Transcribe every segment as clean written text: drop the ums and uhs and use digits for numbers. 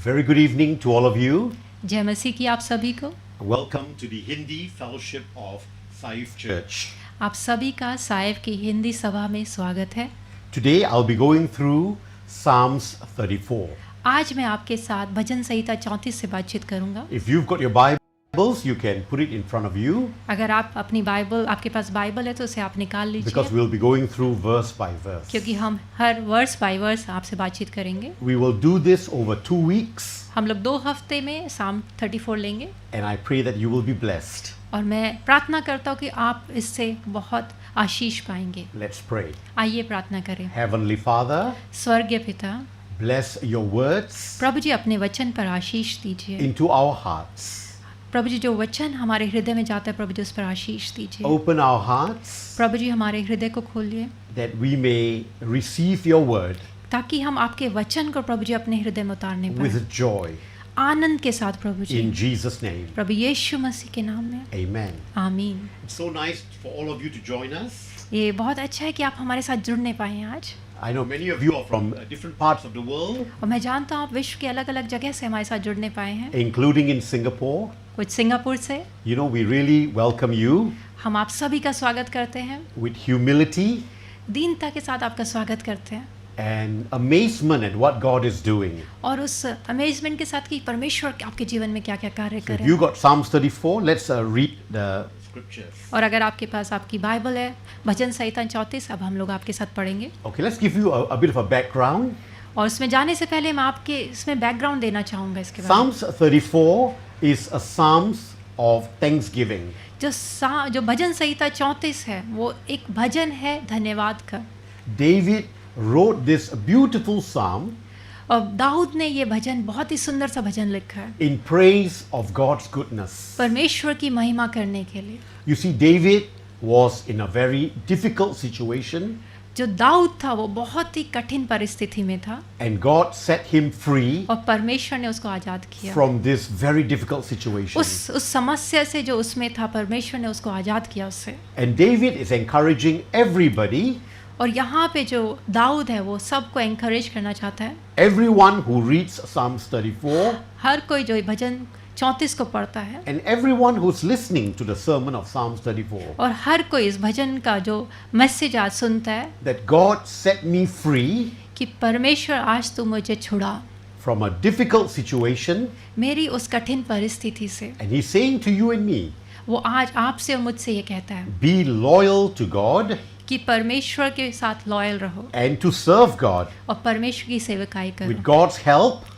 Very good evening to all of you. जय मसीह की आप सभी को। Welcome to the Hindi Fellowship of Saif Church. आप सभी का साइफ की हिंदी सभा में स्वागत है। Today I'll be going through Psalms 34. आज मैं आपके साथ भजन संहिता 34 से बातचीत करूंगा। If you've got your Bibles, you can put it in front of you अगर आप अपनी बाइबल, आपके पास बाइबल है तो उसे आप निकाल because लीजिए, we'll be going through verse by verse. क्योंकि हम हर वर्स बाय वर्स आपसे बातचीत करेंगे। We will do this over 2 weeks हम लोग 2 हफ्ते में साम 34 लेंगे and I pray that you will be blessed. और मैं प्रार्थना करता हूँ कि आप इससे बहुत आशीष पाएंगे। Let's pray. आइए प्रार्थना करें। Heavenly Father, स्वर्गीय पिता, bless your words प्रभु जी अपने वचन पर आशीष दीजिए। into our hearts. प्रभु जी जो वचन हमारे हृदय में जाता है, प्रभु जी उस पर आशीष दीजिए। Open our hearts प्रभु जी हमारे हृदय को खोलिए that we may receive your word ताकि हम आपके वचन को प्रभु जी अपने हृदय में उतारने with पाएं joy. आनंद के साथ प्रभु जी। In Jesus' name, प्रभु यीशु मसीह के नाम में amen. आमीन। It's so nice for all of you to join us. ये बहुत अच्छा है कि आप हमारे साथ जुड़ने पाए आज। I know many of you are from different parts of the world, और मैं जानता हूँ आप विश्व के अलग अलग जगह से हमारे साथ जुड़ने पाए हैं, including in Singapore. कुछ सिंगापुर से। You know, we really welcome you हम आप सभी का स्वागत करते हैं, with humility दीनता के साथ आपका स्वागत करते हैं and amazement at what God is doing. और उस अमेजमेंट के साथ कि परमेश्वर आपके जीवन में क्या क्या कार्य So कर if रहे you हैं। got Psalms 34, let's read the scriptures. और अगर आपके पास आपकी बाइबल है, भजन संहिता 34, अब हम लोग आपके साथ पढ़ेंगे। Okay, let's give you a bit of a background. और उसमें जाने से पहले मैं आपके इसमें बैकग्राउंड देना चाहूँगा इसके बारे में। Psalms 34 is a Psalms of thanksgiving. जो भजन संहिता 34 है वो एक भजन है धन्यवाद का। David wrote this beautiful psalm और दाऊद ने ये भजन बहुत ही सुंदर सा भजन लिखा है in praise of God's goodness. परमेश्वर की महिमा करने के लिए। You see, David was in a very difficult situation जो दाऊद था वो बहुत ही कठिन परिस्थिति में था and God set him free और परमेश्वर ने उसको आजाद किया। from this very difficult situation. उस समस्या से जो उसमें था, परमेश्वर ने उसको आजाद किया उससे। And David is encouraging everybody, और यहाँ पे जो दाऊद है वो सबको एनकरेज करना चाहता है। everyone who reads Psalms 34 हर कोई जो भजन 34 को पढ़ता है and everyone who's listening to the sermon of Psalms 34 और हर कोई इस भजन का जो मैसेज आज सुनता है that God set me free कि परमेश्वर आज तू मुझे छुड़ा from a difficult situation, मेरी उस कठिन परिस्थिति से। and he's saying to you and me, वो आज आपसे और मुझसे ये कहता है be loyal to God कि परमेश्वर के साथ लॉयल रहो and to serve God. और परमेश्वर की सेवकाई With करो। God's help,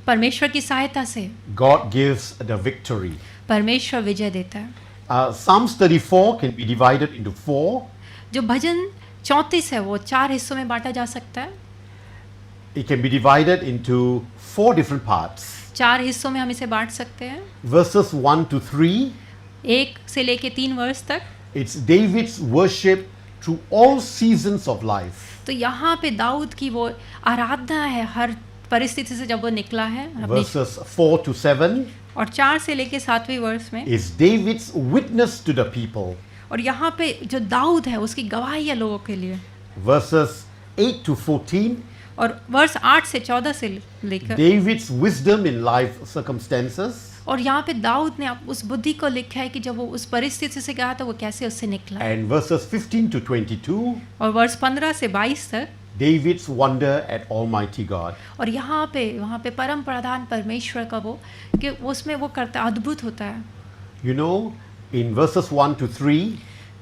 परमेश्वर की सहायता से God gives the victory. परमेश्वर विजय देता है। Psalms 34 can be divided into 4. जो भजन 34 है वो 4 हिस्सों में बांटा जा सकता है। It can be divided into 4 different parts. 4 हिस्सों में हम इसे बांट सकते हैं। Verses 1 to 3, 1 से लेके 3 वर्ष तक। it's David's worship through all seasons of life. तो यहाँ पे दाऊद की वो आराधना है हर परिस्थिति से जब वो निकला है अपनी। Verses 4 to 7 और 4 से लेके 7वीं वर्ष में। is David's witness to the people. और यहाँ पे जो दाऊद है उसकी गवाही है लोगों के लिए। Verses 8 to 14, और वर्ष 8 से 14 से लेकर। David's wisdom in life circumstances. और यहाँ पे दाऊद ने उस बुद्धि को लिखा है कि जब वो उस परिस्थिति से गया था वो कैसे उससे निकला। And verses 15 to 22, और वर्ष 15 से 22 तक। David's wonder at Almighty God. और यहाँ पे वहाँ पे परम प्रधान परमेश्वर का वो कि उसमें वो करता है, अद्भुत होता है। You know, in verses 1 to 3,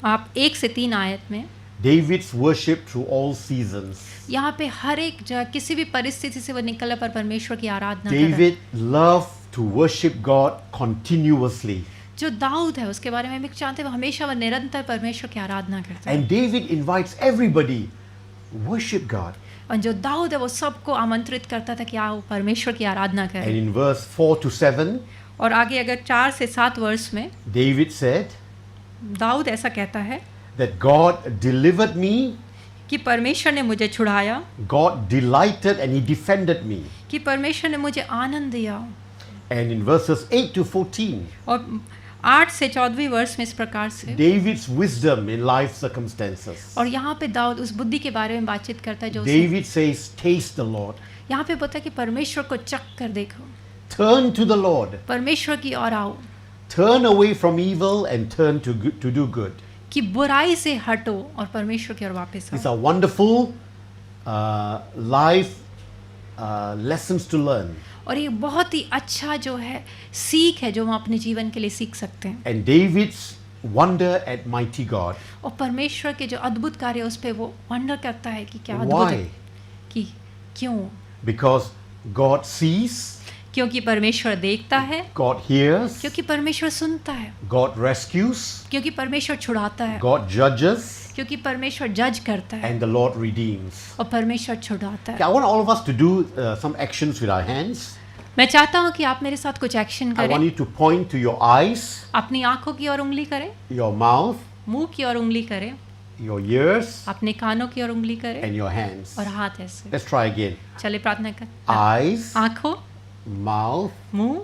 आप 1 से 3 आयत में David's worship through all seasons. यहाँ पे हर एक जगह किसी भी परिस्थिति से वो निकला पर परमेश्वर की आराधना कर रहा है। David loved to worship God continuously. जो दाऊद है उसके बारे में हम जानते हैं, वो हमेशा वो निरंतर परमेश्वर की आराधना करता है। And David invites everybody, worship God. और जो दाऊद है वो सबको आमंत्रित करता था कि आओ परमेश्वर की आराधना And करें। in verse 4 to 7, और आगे अगर 4 से 7 वर्ष में David said दाऊद ऐसा कहता है that God delivered me, कि परमेश्वर ने मुझे छुड़ाया, God delighted and he defended me. कि परमेश्वर ने मुझे आनंद दिया। And in verses 8 to 14, और 8 से 14वीं वर्ष में इस प्रकार से, David's wisdom in life circumstances. और यहाँ पे दाऊद उस बुद्धि के बारे में बातचीत करता है जो उसने, David says, taste the Lord. यहाँ पे बोलता है कि परमेश्वर को चख कर देखो, Turn to the Lord. परमेश्वर की ओर आओ, Turn away from evil and turn to do good. कि बुराई से हटो और परमेश्वर की ओर वापस These आओ। are wonderful life lessons to learn. और ये बहुत ही अच्छा जो है सीख है जो हम अपने जीवन के लिए सीख सकते हैं। And David's wonder at mighty God. और परमेश्वर के जो अद्भुत कार्य उस पे वो वंडर करता है कि क्या अद्भुत है, Why? कि क्यों, Because God sees, क्योंकि परमेश्वर देखता है, God hears, क्योंकि परमेश्वर सुनता है, God rescues, क्योंकि परमेश्वर छुड़ाता है, God judges, क्योंकि परमेश्वर जज करता है and the Lord redeems. और परमेश्वर छुड़ाता Okay, है। I want all of us to do some actions with our hands. मैं चाहता हूँ कि आप मेरे साथ कुछ एक्शन I want करें। you to point to your eyes, अपनी आंखों की ओर उंगली करें, your mouth, मुंह की ओर उंगली करें, your ears, अपने कानों की ओर उंगली करें and your hands. और हाथ ऐसे। Let's try again. चले प्रार्थना कर। Eyes, आंखों, mouth, मुंह,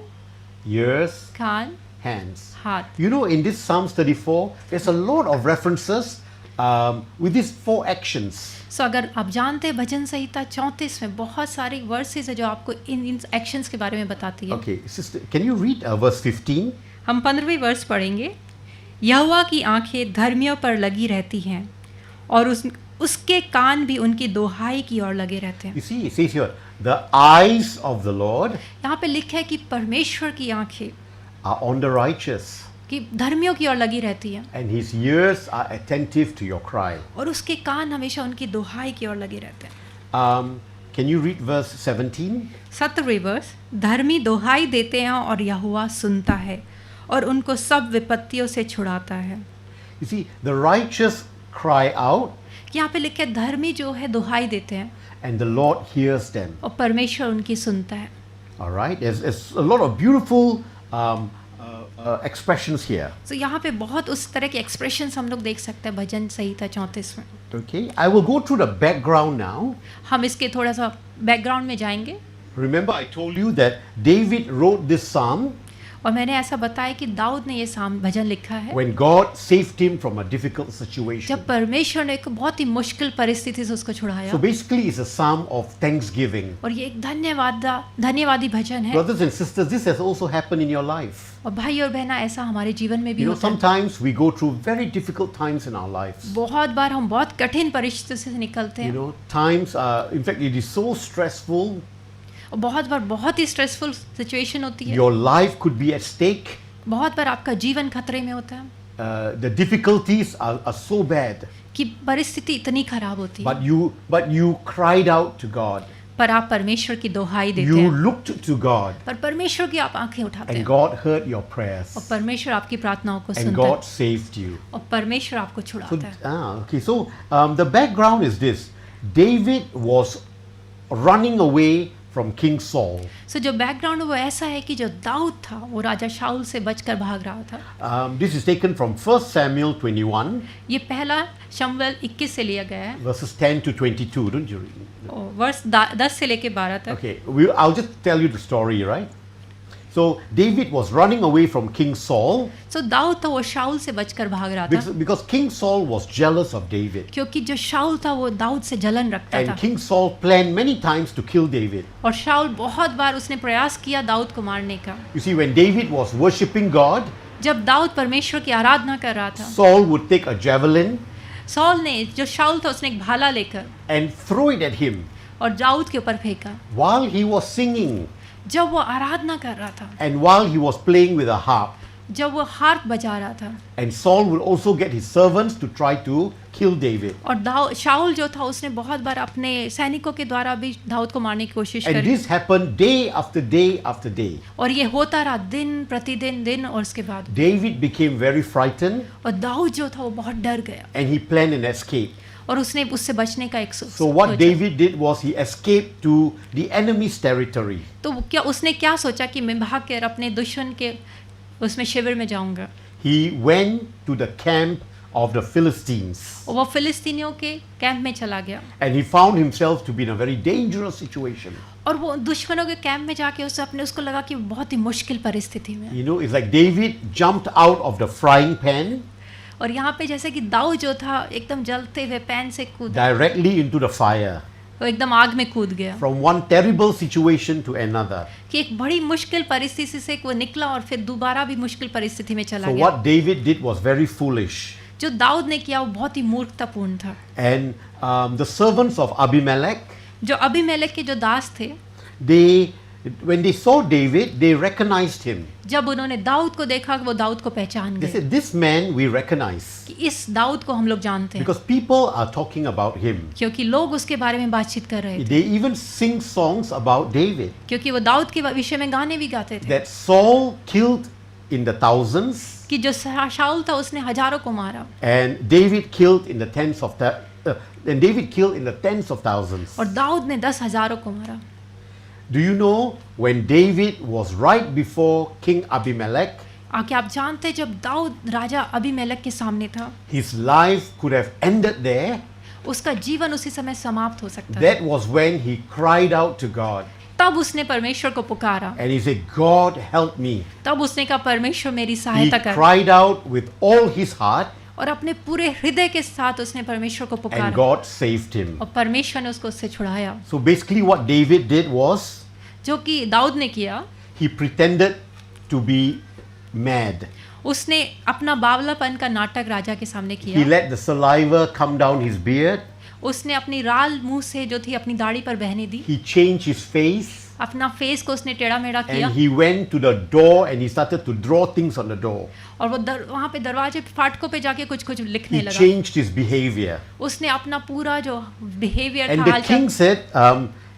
ears, कान, hands. हाथ। You know, in this Psalms 34, there's a lot of references with these 4 actions. सो अगर आप जानते हैं भजन संहिता 34 में बहुत सारे वर्सेस है जो आपको इन एक्शंस के बारे में बताती है। Okay, sister, can you read verse 15? हम 15वीं वर्ष पढ़ेंगे। यहोवा की आंखें धर्मियों पर लगी रहती हैं और उसके कान भी उनकी दोहाई की ओर लगे रहते हैं। You see, it says here, the eyes of the Lord यहाँ पे लिखा है कि परमेश्वर की आंखें are on the righteous, कि धर्मियों की ओर लगी रहती हैं and his ears are attentive to your cry. और उसके कान हमेशा उनकी दोहाई की ओर लगे रहते हैं। Can you read verse 17? 17वीं वर्ष, धर्मी दोहाई देते हैं और यहोवा सुनता है और उनको सब विपत्तियों से छुड़ाता है। You see, the righteous cry out, यहाँ पे लिखा है धर्मी जो है दोहाई देते हैं and the Lord hears them. और परमेश्वर उनकी सुनता है। All right, there's a lot of beautiful expressions here. तो यहाँ पे बहुत उस तरह के एक्सप्रेशंस हम लोग देख सकते हैं भजन संहिता 34 में। Okay, I will go through the background now. हम इसके थोड़ा सा बैकग्राउंड में जाएंगे। Remember, I told you that David wrote this psalm और मैंने ऐसा बताया कि दाऊद ने ये भजन लिखा है when God saved him from a difficult situation. जब परमेश्वर ने एक बहुत ही मुश्किल परिस्थिति से उसको छुड़ाया। So basically, it's a psalm of thanksgiving. और ये एक धन्यवादी भजन है। Brothers and sisters, this has also happened in your life. और भाई और बहना ऐसा हमारे जीवन में भी You know, होता है। sometimes we go through very difficult times in our lives. बहुत बार हम बहुत कठिन परिस्थिति से निकलते You हैं know, times, in fact, it is so stressful. और बहुत बार बहुत ही स्ट्रेसफुल सिचुएशन होती है। Your life could be at stake. बहुत बार आपका जीवन खतरे में होता है The difficulties are so bad. कि परिस्थिति इतनी खराब होती है, But you cried out to God. पर आप परमेश्वर की दोहाई देते You हैं, looked to God, पर परमेश्वर की आप आंखें उठाते and हैं God heard your prayers, और परमेश्वर आपकी प्रार्थनाओं को and सुनता God है saved you. और परमेश्वर आपको So, छुड़ाता है। okay, so the background is this: David was running away from King Saul. सो जो बैकग्राउंड वो ऐसा है कि जो दाऊद था वो राजा शाऊल से बचकर भाग रहा था। This is taken from 1 Samuel 21, ये पहला शमूएल 21 से लिया गया है verses 10 to 22. Don't you read? और वर्ष 10 से लेके 12 तक। Okay, I'll just tell you the story, right? So David was running away from King Saul सो दाऊद था वो शाऊल से बचकर भाग रहा था because King Saul was jealous of David. क्योंकि जो शाऊल था वो दाऊद से जलन रखता And था King Saul planned many times to kill David. और शाऊल बहुत बार उसने प्रयास किया दाऊद को मारने का। You see, when David was worshipping God, जब दाऊद परमेश्वर की आराधना कर रहा था, Saul would take a javelin soul ने जो शाऊल था उसने एक भाला लेकर and throw it at him और दाऊद के ऊपर फेंका while he was singing जब वो आराधना कर रहा था, and while he was playing with a harp. जब वो हार्प बजा रहा था। And Saul would also get his servants to try to kill David. और शाऊल जो था उसने बहुत बार अपने सैनिकों के द्वारा भी दाऊद को मारने की कोशिश And करी this happened day after day after day. और ये होता रहा दिन प्रतिदिन दिन। और उसके बाद David became very frightened और दाऊद जो था वो बहुत डर गया and he planned an escape. और उसने उससे बचने का एक So what David did was he escaped to the enemy's territory. तो क्या उसने क्या सोचा कि मैं भाग कर अपने दुश्मन के उसमें शिविर में जाऊंगा। He went to the camp of the Philistines. और वो फिलिस्तीनियों के कैंप में चला गया And he found himself to be in a very dangerous situation. और वो दुश्मनों के कैंप में जाके उसको लगा कि बहुत ही मुश्किल परिस्थिति में। You know, it's like David jumped out of the frying pan और यहाँ पे जैसे कि दाऊद जो था एकदम जलते हुए पैन से कूदा, directly into the fire, वो एकदम आग में कूद गया from one terrible situation to another. कि एक बड़ी मुश्किल परिस्थिति से वो निकला और फिर दोबारा भी मुश्किल परिस्थिति में चला So गया। what David did was very foolish. जो दाऊद ने किया वो बहुत ही मूर्खतापूर्ण था। And the servants of Abimelech, जो अबीमेलेक के जो दास थे, when they saw David, they recognized him. जब उन्होंने दाऊद को देखा वो दाऊद को पहचान They गए said, "This man we recognize कि इस दाऊद को हम लोग जानते हैं, because people are talking about him." क्योंकि लोग उसके बारे में बातचीत कर रहे थे, They even sing songs about David. क्योंकि वो दाऊद के विषय में गाने भी गाते थे That Saul killed in the thousands कि जो शाऊल था उसने हजारों को मारा and David killed in the tens of thousands. और दाऊद ने 10,000 को मारा। Do you know when David was right before King Abimelech, आके आप जानते हैं जब दाऊद राजा अबीमेलेक के सामने था, his life could have ended there. उसका जीवन उसी समय समाप्त हो सकता था। That was when he cried out to God तब उसने परमेश्वर को पुकारा, and he said, "God help me." तब उसने कहा परमेश्वर मेरी He सहायता कर, cried out with all his heart और अपने पूरे हृदय के साथ उसने परमेश्वर को and पुकारा God saved him. और परमेश्वर ने उसको उससे छुड़ाया। So basically what David did was जो कि दाऊद ने किया, he pretended to be mad. उसने अपना बावलापन का नाटक राजा के सामने He किया। let the saliva come down his beard. उसने अपनी राल मुंह से जो थी अपनी दाढ़ी पर बहने दी, He changed his face अपना फेस को उसने टेढ़ा मेढ़ा किया and he went to the door and he started to draw things on the door. और वो वहाँ पे दरवाजे फाटकों पे जाके कुछ कुछ लिखने He लगा। changed his behavior. उसने अपना पूरा जो बिहेवियर And था, the हालचाल, king said,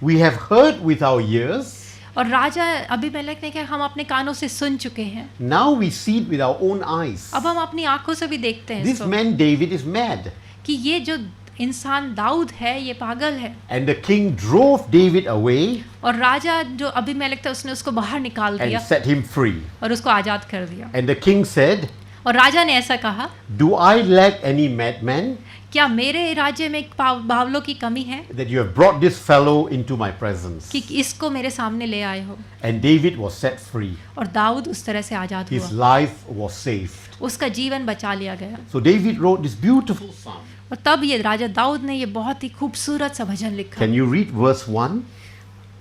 "We have heard with our ears. और राजा अबीमेलेक ने कहा हम अपने कानों से सुन चुके हैं, Now we see it with our own eyes. अब हम अपनी आंखों से भी देखते हैं This इसको, man David is mad." कि ये जो इंसान दाऊद है ये पागल है। And the king drove David away और राजा जो अबीमेलेक था उसने उसको बाहर निकाल and दिया set him free. और उसको आजाद कर दिया। And the king said, और राजा ने ऐसा कहा, "Do I lack any madman क्या मेरे राज्य में बावलों की कमी है that you have brought this fellow into my presence?" कि इसको मेरे सामने ले आए हो? And David was set free. और दाऊद उस तरह से आजाद His हुआ, life was saved. उसका जीवन बचा लिया गया। So David wrote this beautiful psalm. और तब ये राजा दाऊद ने ये बहुत ही खूबसूरत सा भजन लिखा। Can you read verse 1?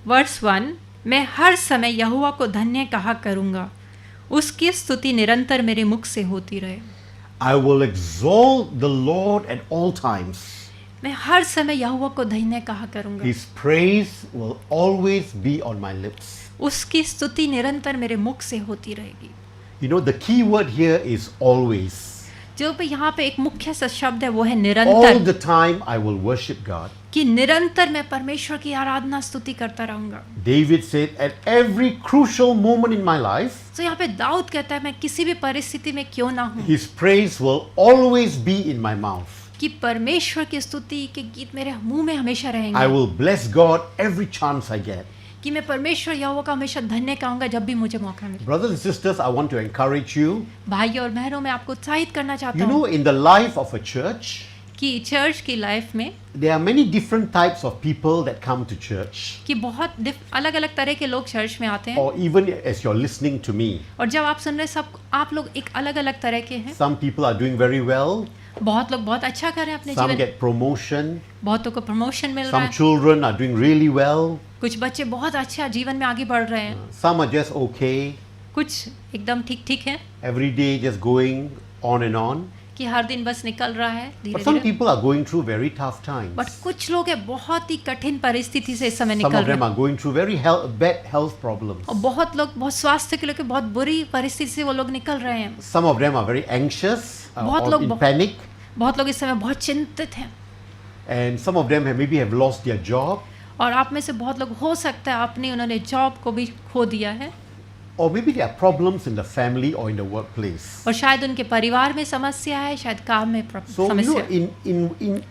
Verse 1, मैं हर समय यहोवा को धन्य कहा करूँगा, उसकी स्तुति निरंतर मेरे मुख से होती रहे। I will exalt the Lord at all times. मैं हर समय यहोवा को धन्य कहा करूँगा, His praise will always be on my lips. उसकी स्तुति निरंतर मेरे मुख से होती रहेगी। You know, the key word here is always. जो पे यहाँ पे एक मुख्य सा शब्द है वो है All निरंतर, the time I will worship God. कि निरंतर मैं परमेश्वर की आराधना स्तुति करता रहूंगा। David said, at every crucial moment in my life, तो यहाँ पे दाऊद कहता है मैं किसी भी परिस्थिति में क्यों ना हूँ, His praise will always be in my mouth. कि परमेश्वर की स्तुति के गीत मेरे मुंह में हमेशा I रहेंगे, will bless God every chance I get. कि मैं परमेश्वर यहोवा का हमेशा धन्य कहूंगा जब भी मुझे मौका मिले। Brothers and sisters, I want to encourage you. भाई और बहनों, मैं आपको उत्साहित करना चाहता You know, हूँ in the life of a church, कि चर्च की लाइफ में there are many different types of people that come to church. कि बहुत अलग अलग तरह के लोग चर्च में आते हैं, Or even as you're listening to me, और जब आप सुन रहे हैं सब आप लोग एक अलग अलग तरह के हैं। some people are doing very well, बहुत लोग बहुत अच्छा कर रहे हैं अपने some जीवन, get promotion, बहुतों को प्रमोशन मिल रहा some है, children are doing really well, कुछ बच्चे बहुत अच्छा जीवन में आगे बढ़ रहे हैं, some are just okay, कुछ एकदम ठीक ठीक है every day just going on and on. कि हर दिन बस निकल रहा है But धीरे some धीरे। people are going through very tough times. But कुछ लोग हैं बहुत ही कठिन परिस्थिति से इस समय Some निकल of रहे them हैं, are going through very bad health problems. और बहुत लोग बहुत स्वास्थ्य के लेकर बहुत बुरी परिस्थिति से वो लोग निकल रहे हैं। Some of them are very anxious बहुत or लोग in panic, बहुत लोग इस समय बहुत चिंतित हैं, and some of them maybe have lost their job, और आप में से बहुत लोग हो सकता है आपने उन्होंने जॉब को भी खो दिया है, or maybe there are problems in the family or in the workplace. और शायद उनके परिवार में समस्या है, शायद काम में So you know, समस्या।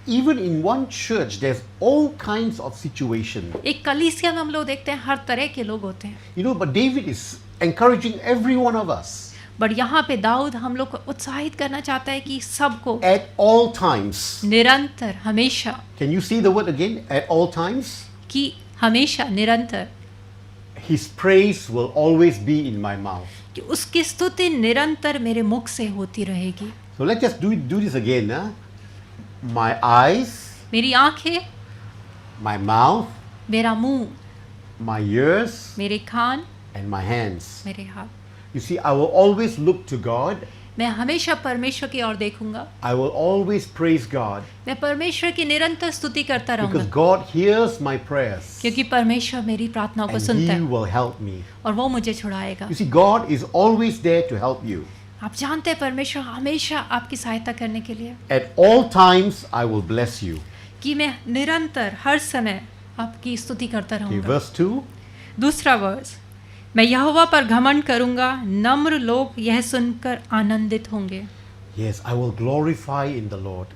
even in one church, there's all kinds of situations. एक कलीसिया में हम लोग देखते हैं हर तरह के लोग होते हैं, You know, but David is encouraging every one of us. But यहाँ पे दाऊद हम लोग को उत्साहित करना चाहता है कि सबको At all times. निरंतर हमेशा, Can you see the word again? At all times? कि हमेशा निरंतर, His praise will always be in my mouth. कि उसकी स्तुति निरंतर मेरे मुख से होती रहेगी. So let's just do this again. My eyes, मेरी आंखें, my mouth, मेरा मुंह, my ears, मेरे कान, and my hands. मेरे हाथ. You see, I will always look to God. मैं हमेशा परमेश्वर की ओर देखूंगा. I will always praise God मैं परमेश्वर की निरंतर स्तुति करता रहूंगा, because God hears my prayers क्योंकि परमेश्वर मेरी प्रार्थनाओं को and सुनता He है will help me. और वो मुझे छुड़ाएगा. You see, God is always there to help you. आप जानते हैं परमेश्वर हमेशा आपकी सहायता करने के लिए, At all times, I will bless you. कि मैं निरंतर हर समय आपकी स्तुति करता Okay, रहूंगा. verse 2. दूसरा वर्स, मैं यहोवा पर घमंड करूंगा, नम्र लोग यह सुनकर आनंदित होंगे. Yes, I will glorify in the Lord.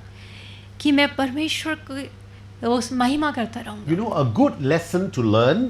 कि मैं परमेश्वर की उस महिमा करता रहूंगा. You know, a good lesson to learn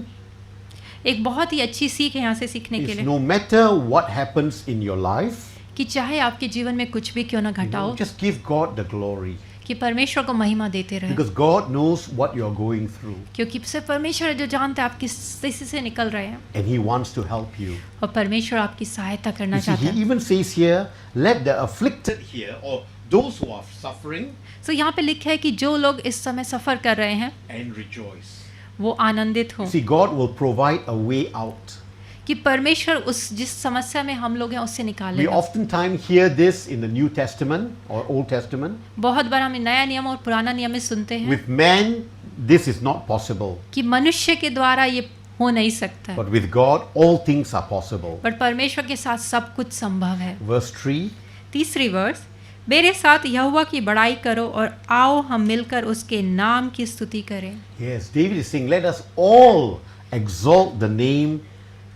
एक बहुत ही अच्छी सीख है यहाँ से सीखने के is लिए, no matter what happens in your life, कि चाहे आपके जीवन में कुछ भी क्यों ना घटा हो, just give God the glory कि परमेश्वर को महिमा देते रहे, because God knows what you're going through क्योंकि सिर्फ परमेश्वर है जो जानते हैं आप किस स्थिति से निकल रहे हैं, and He wants to help you. और परमेश्वर आपकी सहायता करना You see, चाहता He है. even says here, let the afflicted here, or those who are suffering, तो यहाँ पे लिखा है कि जो लोग इस समय सफर कर रहे हैं and rejoice. वो आनंदित हों, See, God will provide a way out. कि परमेश्वर उस जिस समस्या में हम लोग हैं उससे We निकालेगा. oftentimes hear this in the New Testament or Old Testament. बहुत बार हम नया नियम और पुराना नियम में सुनते हैं With man, this is not possible. कि मनुष्य के द्वारा ये हो नहीं सकता है, But with God, all things are possible. But परमेश्वर के साथ सब कुछ संभव है. Verse 3. तीसरी वर्स, मेरे साथ यहोवा की बड़ाई करो और आओ हम मिलकर उसके नाम की स्तुति करें. Yes, David is saying, let us all exalt the name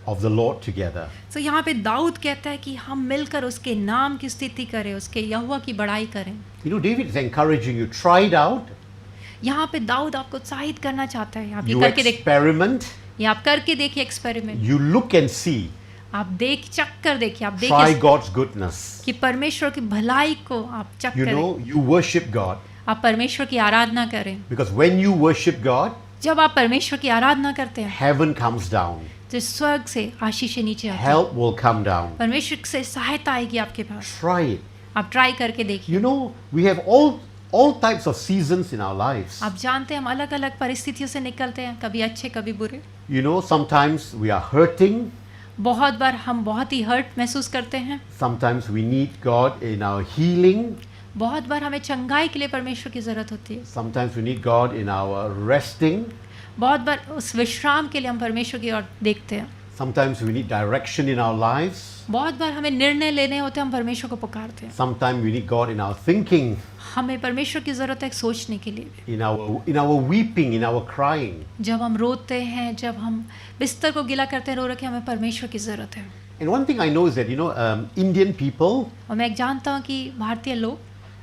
of the Lord together. तो यहाँ पे दाऊद कहता है कि हम मिलकर उसके नाम की स्तुति करें, उसके यहोवा की बड़ाई करें. You know, David is encouraging you, try it out, यहाँ पे दाऊद आपको उत्साहित करना चाहता है. आप ये you करके देख, experiment, ये आप करके देखिए experiment. you look and see, आप देख चख कर देखिए, आप try देखिए God's goodness. कि परमेश्वर की भलाई को आप चख You करें. know, you worship God आप परमेश्वर की आराधना करें. because when you worship God, जब आप परमेश्वर की आराधना करते हैं heaven comes down, तो स्वर्ग से आशीषें नीचे आती हैं. help will come down. परमेश्वर से सहायता आएगी आपके पास. Try it. आप ट्राई करके देखिए. You know, we have all types of seasons in our lives. आप जानते हैं हम अलग अलग परिस्थितियों से निकलते हैं, कभी अच्छे कभी बुरे. You know, sometimes we are hurting, बहुत बार हम बहुत ही हर्ट महसूस करते हैं. sometimes we need God in our healing, बहुत बार हमें चंगाई के लिए परमेश्वर की जरूरत होती है. sometimes we need God in our resting, बहुत बार उस विश्राम के लिए हम परमेश्वर की ओर देखते हैं. sometimes we need direction in our lives, बहुत बार हमें निर्णय लेने होते हैं, हम परमेश्वर को पुकारते हैं. sometimes we need God in our thinking, हमें परमेश्वर की जरूरत है सोचने के लिए. in our weeping, in our crying. जब हम रोते हैं, जब हम बिस्तर को गिला करते हैं रो रखे, हमें परमेश्वर की जरूरत है. And one thing I know is that, you know, Indian people, और मैं जानता हूँ कि भारतीय लोग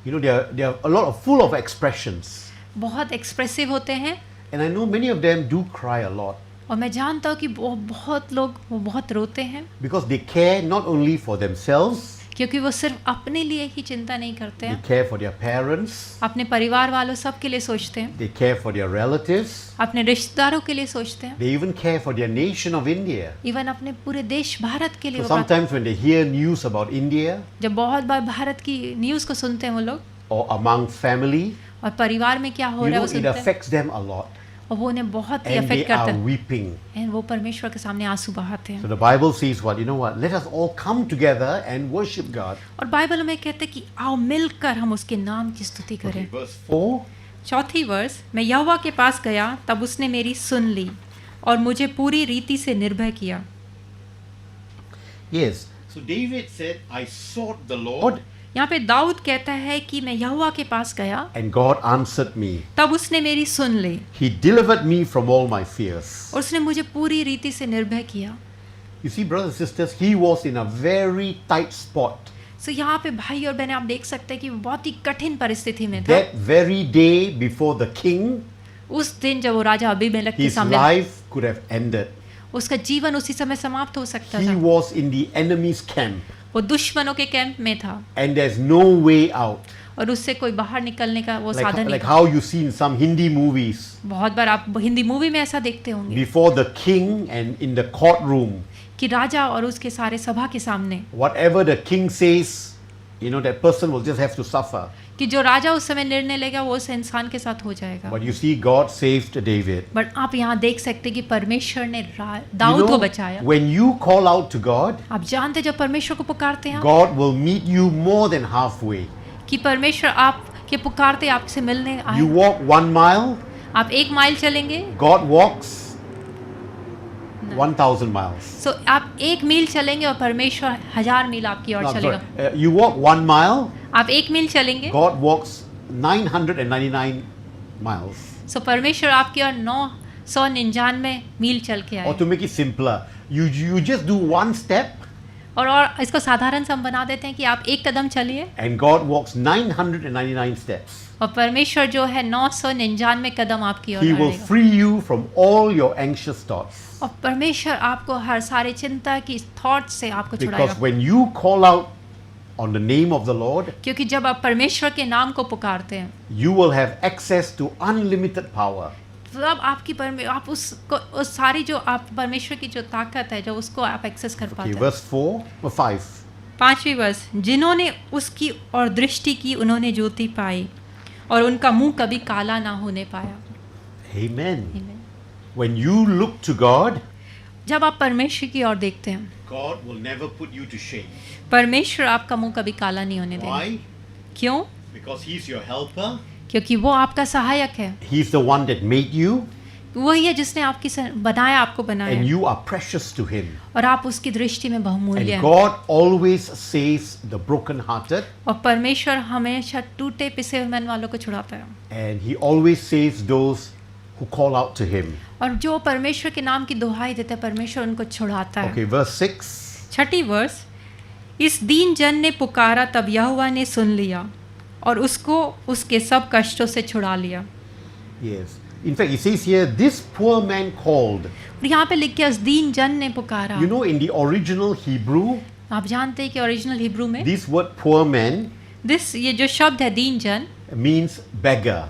you know, they are a lot of full of expressions, बहुत एक्सप्रेसिव होते हैं. and I know many of them do cry a lot और मैं जानता हूँ कि बहुत लोग वो बहुत रोते हैं, because they care not only for themselves, क्योंकि वो सिर्फ अपने लिए ही चिंता नहीं करते they हैं, care for their parents, अपने परिवार वालों सब के लिए सोचते हैं, they care for their relatives, अपने रिश्तेदारों के लिए सोचते हैं, they even care for their nation of India. Even अपने पूरे देश भारत के लिए. So वो sometimes when they hear news about India जब बहुत बार भारत की न्यूज़ को सुनते हैं वो लोग, or among family, और परिवार में क्या हो you रहा है know, वो it सुनते हैं, affects them a lot, और वो उन्हें बहुत ही and they अफेक्ट करता are है. weeping. एंड वो परमेश्वर के सामने आंसू बहाते हैं. So the Bible says, what, you know what, let us all come together and worship God. और बाइबल हमें कहते हैं कि आओ मिलकर हम उसके नाम की स्तुति करें. Verse 4. चौथी वर्ष, मैं यहोवा के पास गया तब उसने मेरी सुन ली और मुझे पूरी रीति से निर्भय किया. Yes. So David said, I sought the Lord यहाँ पे दाऊद कहता है कि मैं यहोवा के पास गया and God answered me. तब उसने मेरी सुन ली He delivered me from all my fears. और उसने मुझे पूरी रीति से निर्भय किया. You see, brothers and sisters, he was in a very tight spot. सो यहाँ पे भाई और बहनें आप देख सकते हैं कि वो बहुत ही कठिन परिस्थिति में था. That very day before the king, उस दिन जब वो राजा अबीमेलेक के his सामने, life could have ended. उसका जीवन उसी समय समाप्त हो सकता He था. was in the enemy's camp. वो दुश्मनों के कैंप में था and there's no way out. और उससे कोई बाहर निकलने का वो Like, साधन नहीं like था। how you see in some Hindi movies, बहुत बार आप हिंदी मूवी में ऐसा देखते होंगे before the king and in the courtroom, कि राजा और उसके सारे सभा के सामने whatever the king says, that person will just have to suffer. कि जो राजा उस समय निर्णय लेगा वो उस इंसान के साथ हो जाएगा। But you see, God saved David. But आप यहाँ देख सकते कि परमेश्वर ने You दाऊद को know, बचाया। when you call out to God, आप जानते जब परमेश्वर को पुकारते हैं आप, God will meet you more than halfway. कि परमेश्वर आपके पुकारते आपसे मिलने आए। You walk 1 mile, आप 1 माइल चलेंगे God walks 1,000 miles. तो आप 1 मील चलेंगे और परमेश्वर 1000 मील आपकी ओर No, I'm चलेगा। sorry. You walk 1 mile, आप 1 मील चलेंगे God walks 999 miles. सो परमेश्वर आपकी ओर 999 मील चल के Or आए। to make it simpler, you just do 1 step और इसको साधारण से हम बना देते हैं कि आप 1 कदम चलिए and God walks 999 steps. और परमेश्वर जो है 999 कदम आपकी ओर He will बढ़ेगा। free you from all your anxious thoughts. और परमेश्वर आपको हर सारे चिंता की थॉट से आपको Because छुड़ाएगा। when you call out on the name of the Lord, क्योंकि जब आप परमेश्वर के नाम को पुकारते हैं you will have access to unlimited power. तब आपकी आप उसको उस सारी जो आप परमेश्वर की जो ताकत है जो उसको आप एक्सेस कर पाते Okay, हैं। verse 4 or 5. 5वीं वर्ष, जिन्होंने उसकी और दृष्टि की उन्होंने ज्योति पाई और उनका मुंह कभी काला ना होने पाया। Amen. When you look to God, जब आप परमेश्वर की ओर देखते हैं God will never put you to shame. परमेश्वर आपका मुंह कभी काला नहीं होने देगा। Why? क्यों? Because He's your helper. क्योंकि वो आपका सहायक है। He's the one that made you, वही है जिसने आपकी बनाया, आपको बनाया and you are precious to Him. और आप उसकी दृष्टि में बहुमूल्य And हैं। God always saves the brokenhearted, और परमेश्वर हमेशा टूटे पिसे हुए मन वालों को छुड़ाता है and He always saves those who call out to Him. और जो परमेश्वर के नाम की दुहाई देते हैं परमेश्वर उनको छुड़ाता है। Okay, verse 6. 6ठी वर्ष, इस दीन जन ने पुकारा तब यहोवा ने सुन लिया और उसको उसके सब कष्टों से छुड़ा लिया। Yes. In fact, it says here, this poor man called. और यहाँ पे लिख के इस दीन जन ने पुकारा। You know, in the original Hebrew, आप जानते हैं कि ओरिजिनल हिब्रू में this word poor man ये जो शब्द है दीन जन, means beggar.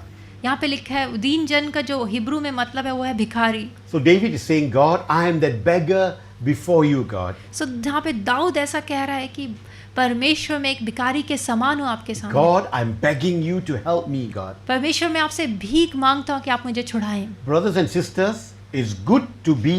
यहाँ पे लिखा है दीन जन का जो हिब्रू में मतलब है वो है भिखारी। So David is saying, God, I am that beggar before you, God. सो जहाँ पे दाऊद ऐसा कह रहा है कि परमेश्वर में एक भिखारी के समान हूँ आपके सामने। God, I'm begging you to help me, God. परमेश्वर मैं आपसे भीख मांगता हूँ कि आप मुझे छुड़ाएं। Brothers and sisters, it's good to be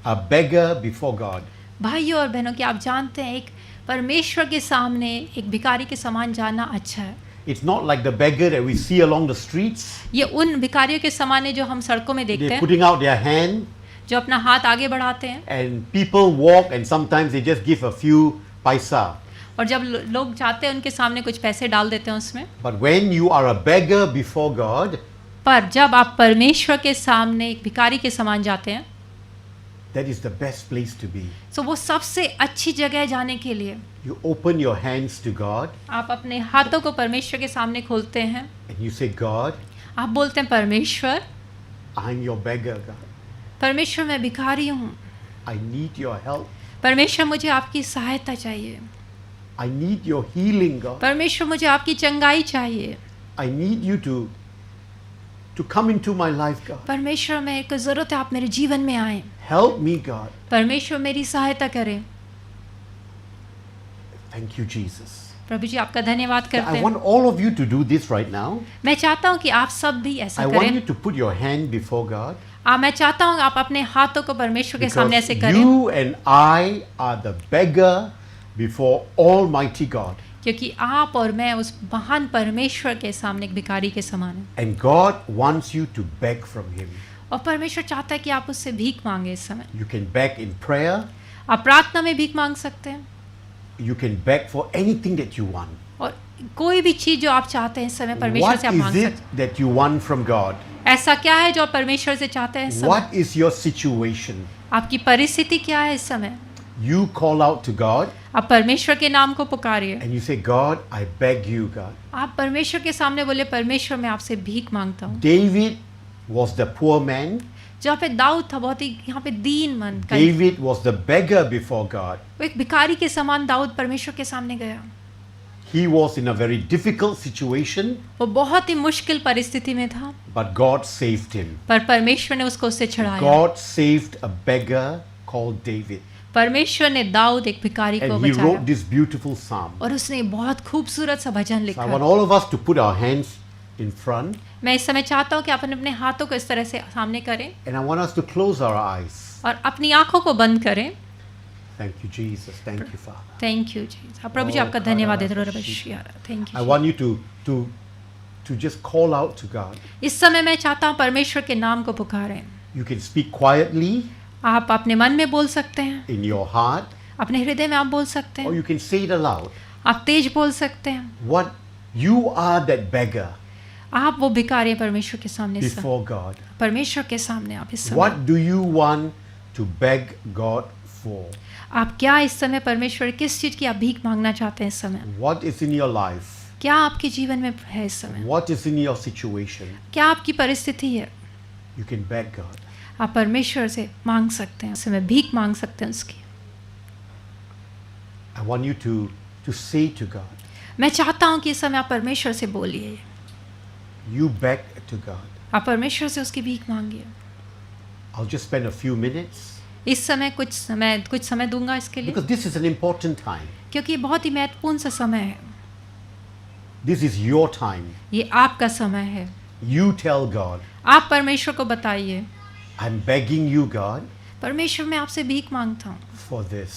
a beggar before God. भाइयों और बहनों कि आप जानते हैं एक परमेश्वर के सामने एक भिखारी के समान जाना अच्छा है। It's not like the beggar that we see along the streets. ये उन भिखारियों के समान है जो हम सड़कों में देखते They're हैं, putting out their hand जो अपना हाथ आगे बढ़ाते हैं and people walk and sometimes they just give a few paisa. और जब लोग जाते हैं उनके सामने कुछ पैसे डाल देते हैं उसमें। But when you are a beggar before God, पर जब आप परमेश्वर के सामने एक भिखारी के समान जाते हैं that is the best place to be. तो वो सबसे अच्छी जगह है जाने के लिए। You open your hands to God आप अपने हाथों को परमेश्वर के सामने खोलते हैं, and you say, God, आप बोलते हैं परमेश्वर, I'm your beggar, God. परमेश्वर मैं भिखारी हूँ, I need your help. परमेश्वर मुझे आपकी सहायता चाहिए, I need your healing, God. परमेश्वर मुझे आपकी चंगाई चाहिए, I need you to come into my life, God. परमेश्वर मेरे को ज़रूरत है आप मेरे जीवन में आए, Help me, God. परमेश्वर मेरी सहायता करें। Thank you, Jesus. प्रभु जी आपका धन्यवाद I करते हैं। want all of you to do this right now. मैं चाहता हूँ कि आप सब भी ऐसा I want करें। you to put your hand before God. मैं चाहता हूँ आप अपने हाथों को परमेश्वर के सामने Because ऐसे करें, you and I are the beggar before Almighty God. क्योंकि आप और मैं उस महान परमेश्वर के सामने एक भिखारी के समान हैं। And God wants you to beg from Him. और परमेश्वर चाहता है कि आप उससे भीख मांगे इस समय। You can beg in prayer. आप प्रार्थना में भीख मांग सकते हैं You can beg for anything that you want. और कोई भी चीज जो आप चाहते हैं इस समय परमेश्वर What से आप is मांग it सकते that you want from God? हैं। ऐसा क्या है जो आप परमेश्वर से चाहते हैं इस समय? What is your situation? आपकी परिस्थिति क्या है इस समय? You call out to God आप परमेश्वर के नाम को पुकारिए। and you say, God, I beg you, God. आप परमेश्वर के सामने बोले परमेश्वर मैं आपसे भीख मांगता हूँ। David was the poor man. जहाँ पे दाऊद था बहुत ही यहाँ पे दीन मन का, David was the beggar before God. वो एक भिखारी के समान दाऊद परमेश्वर के सामने गया। He was in a very difficult situation, वो बहुत ही मुश्किल परिस्थिति में था, but God saved him. पर परमेश्वर ने उसको उससे छुड़ाया। God saved a beggar called David. परमेश्वर ने दाऊद एक भिखारी को And he बचाया wrote this beautiful psalm. और उसने बहुत खूबसूरत सा भजन So I लिखा। want all of us to put our hands in front, मैं इस समय चाहता हूँ कि अपन अपने हाथों को इस तरह से सामने करें and I want us to close our eyes. और अपनी आंखों को बंद करें। Thank you, Jesus. Thank you, Father. Thank you जी। हाँ, प्रभु जी Oh, आपका धन्यवाद देते रहो। Thank I you. want you to just call out to God. इस समय मैं चाहता हूँ परमेश्वर के नाम को पुकारें। You can speak quietly आप अपने मन में बोल सकते हैं, in your heart, अपने हृदय में आप बोल सकते or हैं, you can say it aloud. आप तेज बोल सकते हैं। What you are, that beggar आप वो भिखारी हैं परमेश्वर के सामने इस समय। before God. परमेश्वर के सामने आप इस समय, What do you want to beg God for? आप क्या इस समय परमेश्वर किस चीज की आप भीख मांगना चाहते हैं इस समय? What is in your life? क्या आपके जीवन में है इस समय? What is in your situation? क्या आपकी परिस्थिति है? You can beg God. आप परमेश्वर से मांग सकते हैं, इस समय भीख मांग सकते हैं उसकी। I want you to say to God. मैं चाहता हूँ कि इस समय आप परमेश्वर से बोलिए, You beg to God. आप परमेश्वर से उसकी भीख मांगिए। I'll just spend a few minutes इस समय कुछ समय दूंगा इसके लिए, because this is an important time. क्योंकि ये बहुत ही महत्वपूर्ण सा समय है। This is your time. ये आपका समय है। You tell God, आप परमेश्वर को बताइए, I'm begging you, God, परमेश्वर मैं आपसे भीख मांगता हूँ for this.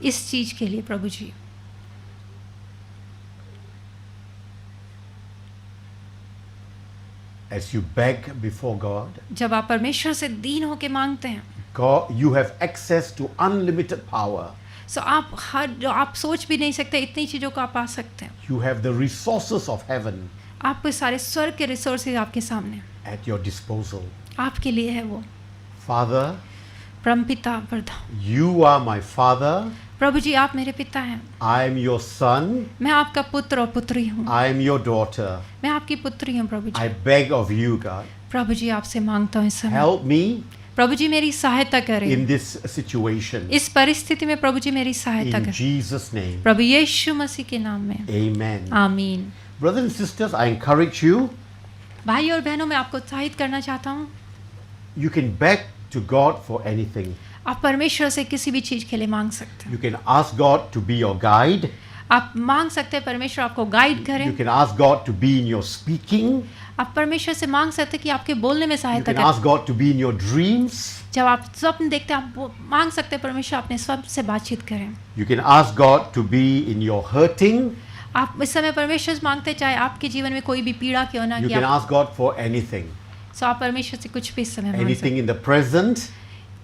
इस चीज के लिए। प्रभु जी, As you beg before God, जब आप परमेश्वर से दीन होके मांगते हैं, God, you have access to unlimited power. सो आप सोच भी नहीं सकते इतनी चीजों को आप पा सकते हैं। You have the resources of heaven आपके सारे स्वर्ग के रिसोर्सेज आपके सामने, at your disposal. आपके लिए है वो। Father, परमपिता प्रधान, you are my Father. प्रभु जी आप मेरे पिता हैं, I am your son. मैं आपका पुत्र और पुत्री हूँ, I am your daughter. मैं आपकी पुत्री हूँ। प्रभु I ji, beg of you, God, प्रभु जी आपसे मांगता हूँ इस समय, help me प्रभु जी मेरी सहायता करें in this situation. इस परिस्थिति में। प्रभु जी मेरी सहायता In करें Jesus' name. प्रभु यीशु मसीह के नाम में, Amen. आमीन। Brothers and sisters, I encourage you, भाई और बहनों, मैं आपको उत्साहित करना चाहता हूँ, you can beg to God for anything. आप परमेश्वर से किसी भी चीज के लिए मांग सकते हैं। You can ask God to be your guide. आप मांग सकते हैं परमेश्वर आपको गाइड You करें। can ask God to be in your speaking. आप परमेश्वर से मांग सकते हैं कि आपके बोलने में You सहायता can करें। ask God to be in your dreams. जब आप स्वप्न देखते हैं, आप मांग सकते हैं परमेश्वर अपने स्वप्न से बातचीत करें। You can ask God to be in your hurting. आप इस समय परमेश्वर से मांगते हैं, चाहे आपके जीवन में कोई भी पीड़ा क्यों ना You कि can आप, ask God for anything. सो आप परमेश्वर से कुछ भी इस समय मांग सकते Anything in the present,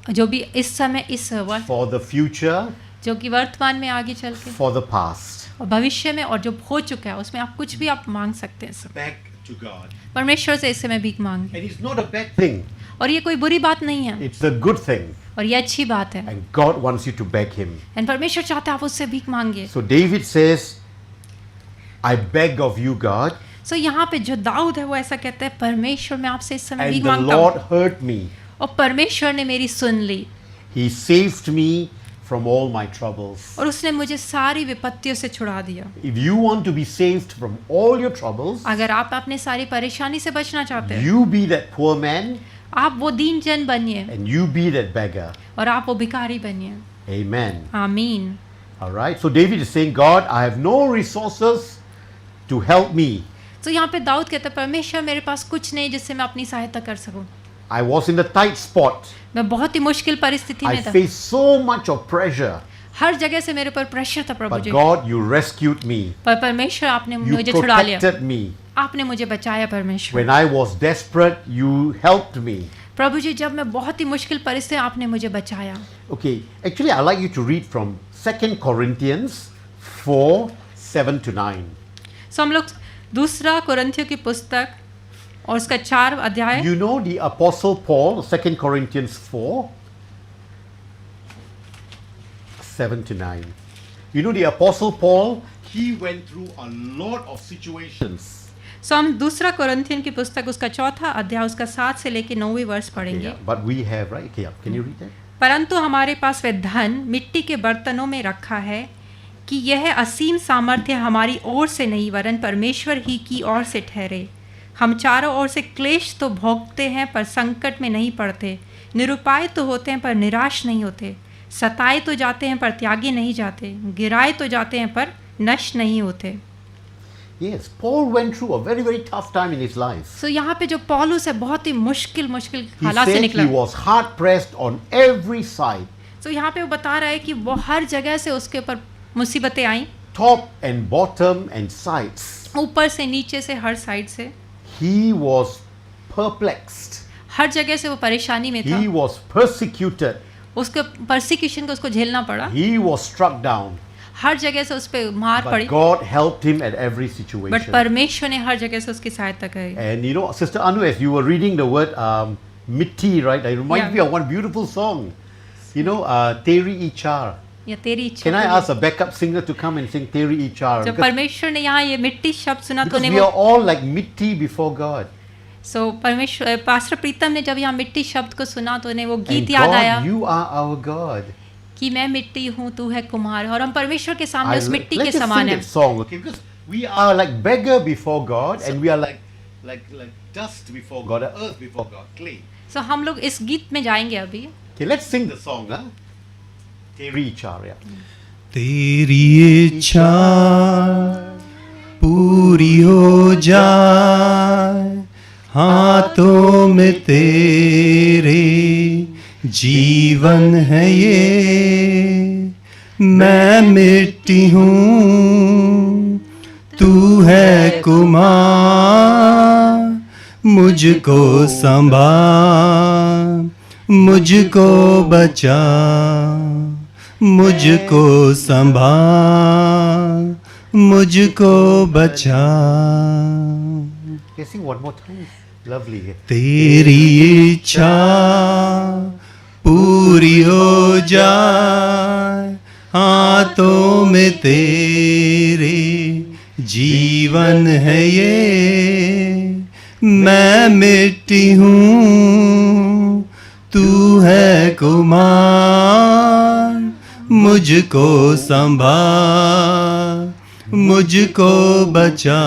हैं, जो भी इस समय इस वर्ष, for the future, जो कि वर्तमान में आगे चल के for the past. और भविष्य में और जो हो चुका है उसमें आप कुछ भी आप मांग सकते हैं इस समय। Beg to God. परमेश्वर से इस समय भीख मांगे, And it's not a bad thing. और ये कोई बुरी बात नहीं है, It's a good thing. और ये अच्छी बात है। And God wants you to beg Him. And परमेश्वर चाहते हैं आप उससे भीख मांगे। So David says, I beg of you, God, सो यहाँ पे जो दाऊद है वो ऐसा कहता है, परमेश्वर मैं आपसे इस समय and भीख the मांगता Lord हूँ heard me. और परमेश्वर ने मेरी सुन ली He saved me from all my troubles. और उसने मुझे सारी विपत्तियों से छुड़ा दिया। If you want to be saved from all your troubles, अगर आप अपने सारी परेशानी से बचना चाहते हैं, you be that poor man आप वो दीन जन बनिए and you be that beggar. और आप वो भिखारी बनिए। Amen. आमीन। All right. So David is saying, God, I have no resources to help me. तो यहाँ पे दाऊद कहता है, परमेश्वर मेरे पास कुछ नहीं जिससे मैं अपनी सहायता कर सकूं। I was in a tight spot. मैं बहुत ही मुश्किल परिस्थिति I में था, faced so much of pressure. हर जगह से मेरे ऊपर प्रेशर था प्रभु But ji, God, you rescued me. पर परमेश्वर आपने You मुझे छुड़ा लिया, protected me. आपने मुझे बचाया परमेश्वर। When I was desperate, you helped me. प्रभु जी जब मैं बहुत ही मुश्किल परिस्थिति, आपने मुझे बचाया। Okay, actually, I'd like you to read from 2 Corinthians 4:7-9. सो हम लोग दूसरा कुरिन्थियों की पुस्तक और उसका 4 अध्याय, You know the Apostle Paul, 2 Corinthians 4:7-9. You know the Apostle Paul, he went through a lot of situations. सो हम दूसरा कोरिन्थियन की पुस्तक उसका चौथा अध्याय उसका 7 से लेकर 9वीं वर्ष Okay, पढ़ेंगे। yeah. But we have, right? Okay, yeah. Can you read that? परंतु हमारे पास वह धन मिट्टी के बर्तनों में रखा है कि यह असीम सामर्थ्य हमारी ओर से नहीं वरन परमेश्वर ही की ओर से ठहरे। हम चारों ओर से क्लेश तो भोगते हैं पर संकट में नहीं पड़ते, निरुपाय तो होते हैं पर निराश नहीं होते, सताए तो जाते हैं पर त्यागे नहीं जाते, गिराए तो जाते हैं पर नष्ट नहीं होते। Yes, Paul went through a very, very tough time in his life. सो यहाँ पे जो पौलुस है बहुत ही मुश्किल He हालात से said निकला। he was hard pressed on every side, सो यहाँ पे वो बता रहा है कि वो हर जगह से उसके ऊपर मुसीबतें आई, top and bottom and sides. ऊपर से नीचे से हर साइड से, He was perplexed. हर जगह से वो परेशानी में था। He was persecuted. उसके परसिक्यूशन को उसको झेलना पड़ा, He was struck down. हर जगह से उस पर मार But पड़ी, God helped him at every but situation. परमेश्वर ने हर जगह से उसकी सहायता करी। And you know, Sister Anu, as you were reading the word mitti, right? It reminds Yeah. me of one beautiful song. You know, Teri Ichar. या तेरी इच्छा Can I पूरी। ask a backup singer to come and sing Teri Ichar? जब Because, परमेश्वर ने यहाँ ये मिट्टी शब्द सुना तो because ने we वो are all like mitti before God. सो परमेश्वर पास्टर प्रीतम ने जब यहाँ मिट्टी शब्द को सुना तो उन्हें वो And गीत याद आया God, you are our God. कि मैं मिट्टी हूँ तू है कुम्हार, और हम परमेश्वर के सामने I उस मिट्टी let's के just समान sing है। that song, okay? Because we are like beggar before God, and we are like dust before God, earth before God, clay. सो हम लोग इस गीत में जाएंगे अभी। Okay, let's sing the song, huh? Teri Ichar, yeah. तेरी इच्छा पूरी हो जाए, हाथों में तेरे जीवन है ये। मैं मिट्टी हूँ तू है कुम्हार, मुझको संभाल, मुझको बचा, मुझको संभाल, मुझको बचा। Okay, sing one more time. Lovely. तेरी इच्छा पूरी हो जाए, हाथों में तेरे जीवन है ये। मैं मिट्टी हूँ तू है कुम्हार, मुझको संभाल, मुझको बचा,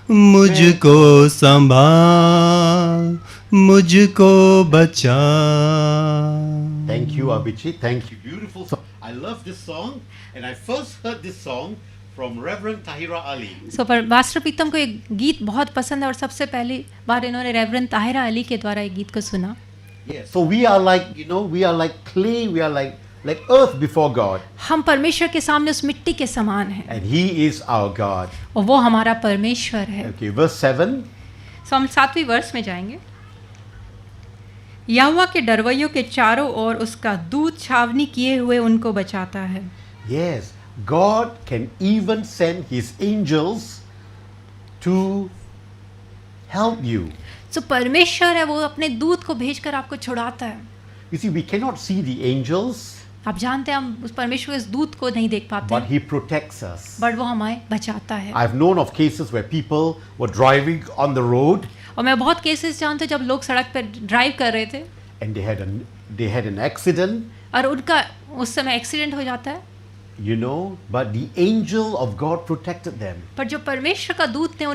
मुझको संभाल, मुझको बचा। Thank you, Abhijit. Thank you. Beautiful song. I love this song, and I first heard this song from Reverend Tahira Ali. सो पर मास्टर प्रीतम को एक गीत बहुत पसंद है और सबसे पहली बार इन्होंने रेवरेंड ताहिरा अली के द्वारा एक गीत को सुना। Yes. So we are like, you know, we are like clay. We are like earth before God, हम परमेश्वर के सामने उस मिट्टी के समान हैं and He is our God. और वो हमारा परमेश्वर है। Okay, verse 7. सो हम 7वीं वर्ष में जाएंगे। यहोवा के डरवैयों के चारों ओर उसका दूत छावनी किए हुए उनको बचाता है। Yes, God can even send His angels to help you. सो परमेश्वर है वो अपने दूत को भेजकर आपको छुड़ाता है। You see, we cannot see the angels, आप जानते हैं हम उस परमेश्वर के इस दूत को नहीं देख पाते but हैं, He protects us. बट वो हमें बचाता है। I've known of cases where people were driving on the road और मैं बहुत केसेस जानती हूँ जब लोग सड़क पर ड्राइव कर रहे थे and they had an accident, और उनका उस समय एक्सीडेंट हो जाता है, you know, but the angel of God protected them. पर जो परमेश्वर का दूत ने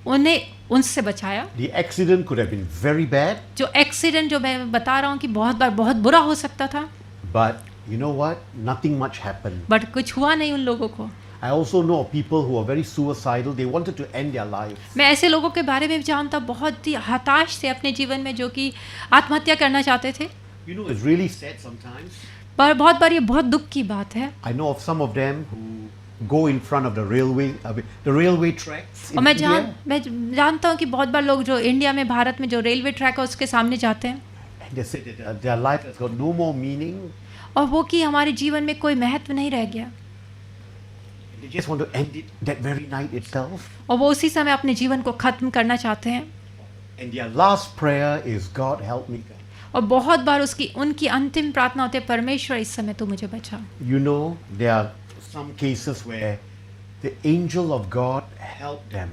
उन्हें उनसे बचाया। The accident could have been very bad, जो एक्सीडेंट जो मैं बता रहा हूँ कि बहुत बार बहुत बुरा हो सकता था, but you know what? Nothing much happened. But कुछ हुआ नहीं उन लोगों को। I also know of people who are very suicidal. They wanted to end their lives. मैं ऐसे लोगों के बारे में भी जानता हूँ बहुत ही हताश थे अपने जीवन में, जो कि आत्महत्या करना चाहते थे। You know, it's really sad sometimes. पर बहुत बार ये बहुत दुख की बात है। I know of some of them who go in front of the railway tracks in और India, मैं जानता हूँ कि बहुत बार लोग जो इंडिया में भारत में जो रेलवे ट्रैक है उसके सामने जाते हैं and they say that their life has got no more meaning. और वो कि हमारे जीवन में कोई महत्व नहीं रह गया, They just want to end it that very night itself. और वो उसी समय अपने जीवन को खत्म करना चाहते हैं। And their last prayer is, God help me. और बहुत बार उनकी अंतिम प्रार्थना होती है, परमेश्वर इस समय तू मुझे बचा। You know, there are some cases where the angel of God helped them.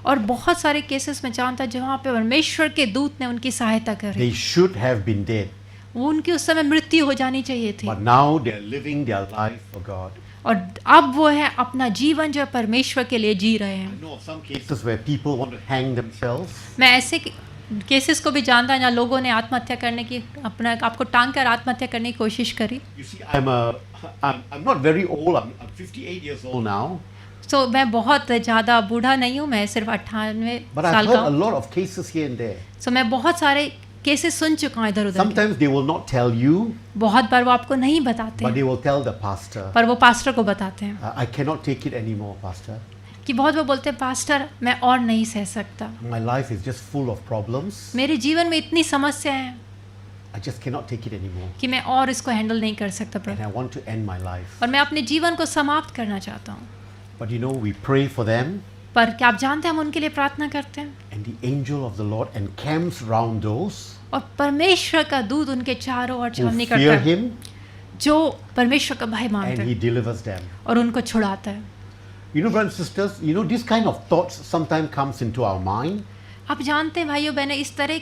और बहुत सारे केसेस में जानता जहाँ पे परमेश्वर के दूत ने उनकी सहायता करी, They should have been dead, वो उनकी उस समय मृत्यु हो जानी चाहिए थी, but now they are living their life for God. और अब वो है अपना जीवन जो है परमेश्वर के लिए जी रहे I हैं। know of some cases where people want to hang themselves. मैं ऐसे केसेस को भी जानता हूँ जहाँ लोगों ने आत्महत्या करने की, अपना आपको टांग कर आत्महत्या करने की कोशिश करी। You see, I'm not very old. I'm 58 years old now. तो मैं बहुत ज़्यादा बूढ़ा नहीं हूँ, मैं सिर्फ 98 But I've साल heard का a हूँ। lot of cases here and there. तो मैं बहुत सारे केसेस सुन चुका हूँ इधर उधर। Sometimes they will not tell you, बहुत बार वो आपको नहीं बताते but हैं, they will tell the pastor, पर वो पास्टर को बताते हैं I cannot take it anymore, pastor. कि बहुत वो बोलते हैं पास्टर मैं और नहीं सह सकता, My life is just full of problems. मेरे जीवन में इतनी समस्या है I just cannot take it anymore. कि मैं और इसको हैंडल नहीं कर सकता And Prabhu, I want to end my life. और मैं अपने जीवन को समाप्त करना चाहता हूँ। But you know, we pray for them, पर क्या आप जानते हैं हम उनके लिए प्रार्थना करते हैं, and the angel of the Lord encamps round those और परमेश्वर का दूत उनके चारों ओर who छावनी करता fear है, him, जो परमेश्वर का भय मानते and he हैं delivers them. और उनको छुड़ाता है। You know, brothers and sisters, you know, this kind of thoughts sometimes comes into our mind. आप जानते हैं भाइयों बहनें, इस तरह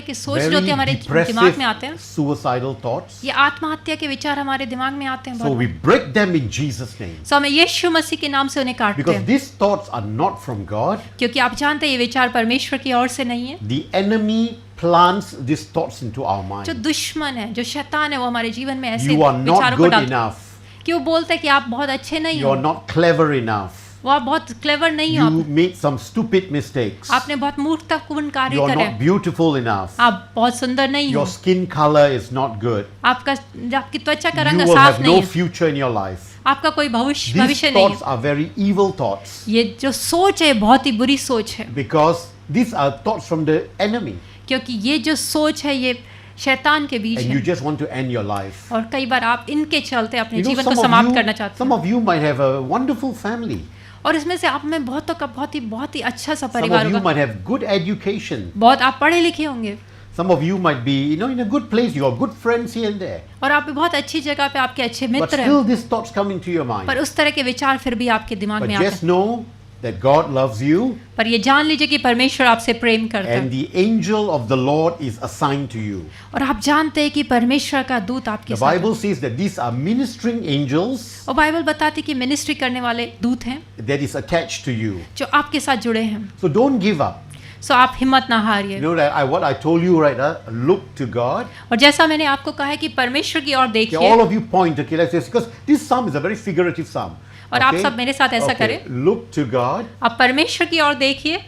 की सोच जो Very होती है हमारे depressive, दिमाग में आते हैं, suicidal thoughts. ये आत्महत्या के विचार हमारे दिमाग में आते हैं So we बहुत। break them in Jesus' name. सो हमें यीशु मसीह के नाम से उन्हें काटते Because हैं, these thoughts are not from God. क्योंकि आप जानते हैं ये विचार परमेश्वर की ओर से नहीं है। The enemy plants these thoughts into our जो mind. दुश्मन है, जो शैतान है, वो हमारे जीवन में ऐसे You are not विचारों को good डालता है enough. कि वो बोलता है कि आप बहुत अच्छे नहीं You हो, are not clever enough. वो आप बहुत क्लेवर नहीं हो, You made some stupid mistakes. आपने बहुत मूर्खतापूर्ण कार्य You are करे, not beautiful enough. आप बहुत सुंदर नहीं हो, Your skin color is not good. आपकी त्वचा का You रंग will साफ have नहीं no है, future in your life. आपका कोई भविष्य These नहीं thoughts है। are very evil thoughts ये जो सोच है बहुत ही बुरी सोच है, because these are thoughts from the enemy, क्योंकि ये जो सोच है ये शैतान के बीच and you है, just want to end your life. और कई बार आप इनके चलते अपने You know, जीवन को समाप्त करना चाहते some हैं। of you might have a wonderful family. और इसमें से आप में बहुतों का बहुत ही अच्छा सा Some परिवार of you होगा, might have good education. बहुत आप पढ़े लिखे होंगे, Some of you might be, you know, in a good place. You have good friends here and there. और आप भी बहुत अच्छी जगह पे आपके अच्छे But मित्र still, हैं, these thoughts come into your mind. पर उस तरह के विचार फिर भी आपके दिमाग But में आते just हैं। know that God loves you, पर ये जान लीजिए कि परमेश्वर आपसे प्रेम करता and है, the angel of the Lord is assigned to you. और आप जानते हैं कि परमेश्वर का दूत आपके The साथ Bible है। says that these are ministering angels और बाइबल बताती है कि मिनिस्ट्री करने वाले दूत हैं that is attached to you. जो आपके साथ जुड़े हैं। So don't give up. सो आप हिम्मत ना You हारिए, know that what I told you right now. Look to God. और जैसा मैंने आपको कहा है कि परमेश्वर की ओर Okay, देखिए, all of you point. Okay, let's just because this psalm is a very figurative psalm. और आप सब मेरे साथ ऐसा करें, Look to God. आप परमेश्वर की ओर देखिए,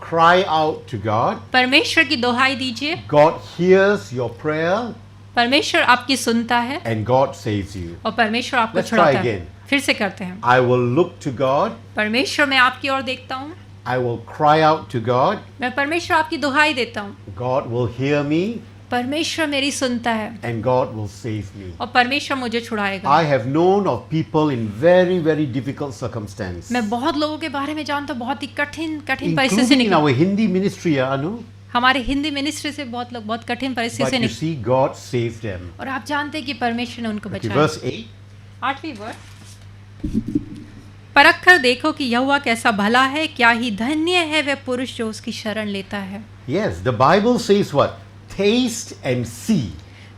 Cry out to God. परमेश्वर की दोहाई दीजिए, God hears your prayer परमेश्वर आपकी सुनता है and God saves you. और परमेश्वर आपको Let's try छुड़ाता है। again. फिर से करते हैं, I will look to God. परमेश्वर मैं आपकी ओर देखता हूँ, I will cry out to God. मैं परमेश्वर आपकी दोहाई देता हूँ, God will hear me परमेश्वर मेरी सुनता है and God will save me. और परमेश्वर मुझे छुड़ाएगा। I have known of people in very, very difficult circumstances, मैं बहुत लोगों के बारे में जानता हूँ, बहुत ही कठिन परिस्थिति से including in निकले। our Hindi ministry, Anu. हमारे हिंदी मिनिस्ट्री से बहुत लोग बहुत कठिन परिस्थिति But से you निकले, see, God saved them. और आप जानते हैं कि परमेश्वर ने उनको Okay, बचाया। verse 8. 8वीं वर्ष, परख कर देखो कि यहोवा कैसा भला है, क्या ही धन्य है वह पुरुष जो उसकी शरण लेता है। Yes, the Bible says what? Taste and see.